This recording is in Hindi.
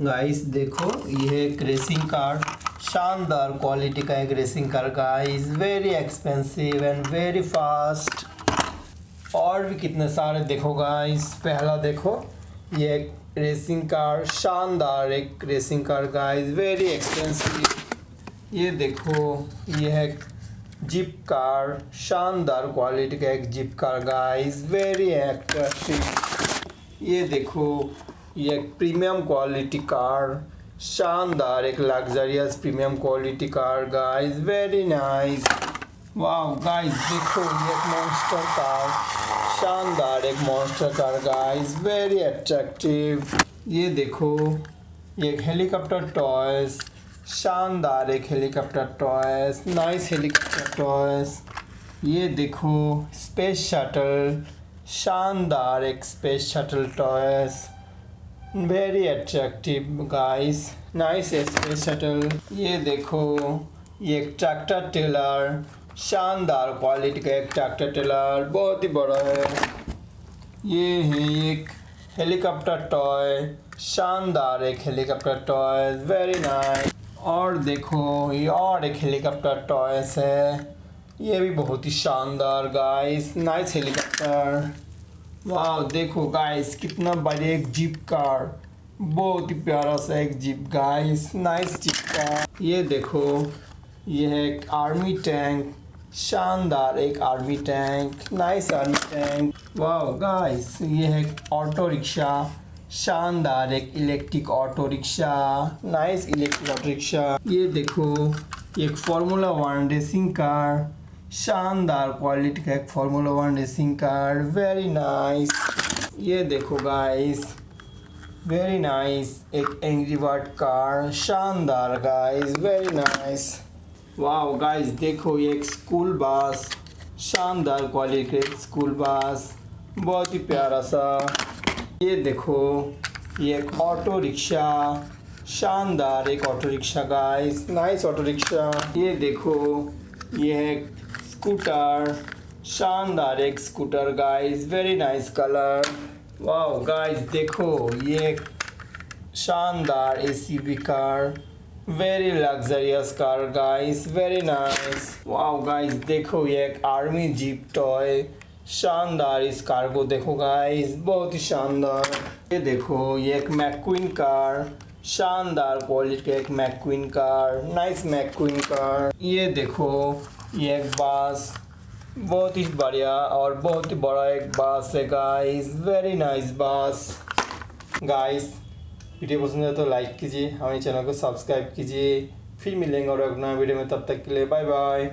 गाइस देखो, ये एक रेसिंग कार, शानदार क्वालिटी का एक racing car guys, very expensive and very fast. और भी कितने सारे देखो गाइस। पहला देखो, ये एक रेसिंग कार, शानदार एक racing car guys, very expensive. ये देखो, ये है जीप कार, शानदार क्वालिटी का एक jeep car guys, very attractive. ये देखो, ये एक प्रीमियम क्वालिटी कार, शानदार एक luxurious premium quality car guys, very nice. वाह गाइस देखो, ये एक मॉन्स्टर कार, शानदार एक monster car guys, very attractive. ये देखो, ये एक हेलीकॉप्टर टॉयज, शानदार एक helicopter toys, nice helicopter toys. ये देखो, स्पेस शटल, शानदार एक space shuttle toys, very attractive guys, nice space shuttle. ये देखो, ये एक ट्रैक्टर टेलर, शानदार क्वालिटी का एक ट्रैक्टर टेलर, बहुत ही बड़ा है। ये है एक हेलीकॉप्टर टॉय, शानदार एक हेलीकॉप्टर टॉय, वेरी नाइस। और देखो, ये और एक हेलीकॉप्टर टॉयस है, ये भी बहुत ही शानदार गाइस, नाइस हेलीकॉप्टर। वाह देखो गाइस, कितना बड़ी एक जीप कार, बहुत ही प्यारा सा एक jeep guys, nice jeep car. ये देखो, ये है एक आर्मी टैंक, शानदार एक army tank, nice army tank. वाह गाइस, ये है एक ऑटो रिक्शा, शानदार एक electric auto rickshaw, nice electric auto rickshaw. ये देखो, एक फार्मूला 1 रेसिंग कार, शानदार क्वालिटी का एक formula 1 racing car, very nice. ये देखो गाइस, वेरी नाइस एक एंग्री बर्ड कार, शानदार गाइस, वेरी नाइस। वाह गाइस देखो, ये एक स्कूल बस, शानदार क्वालिटी का एक स्कूल बस, बहुत ही प्यारा सा। ये देखो, ये एक ऑटो रिक्शा, शानदार एक auto rickshaw guys, nice auto rickshaw. ये देखो, ये एक स्कूटर, शानदार एक scooter guys, very nice colour. वाह गाइस देखो, ये एक शानदार ACB car, very luxurious car guys, very nice. वाह गाइस देखो, ये एक आर्मी जीप टॉय, शानदार इस कार को देखो गाइस, बहुत ही शानदार। ये देखो, ये एक मैक्वीन कार, शानदार क्वालिटी का एक McQueen car, nice McQueen car. ये देखो, ये एक बस, बहुत ही बढ़िया और बहुत ही बड़ा एक बस है गाइस, वेरी नाइस बस। गाइस वीडियो पसंद है तो लाइक कीजिए, हमारे चैनल को सब्सक्राइब कीजिए। फिर मिलेंगे और एक नया वीडियो में, तब तक के लिए बाय बाय।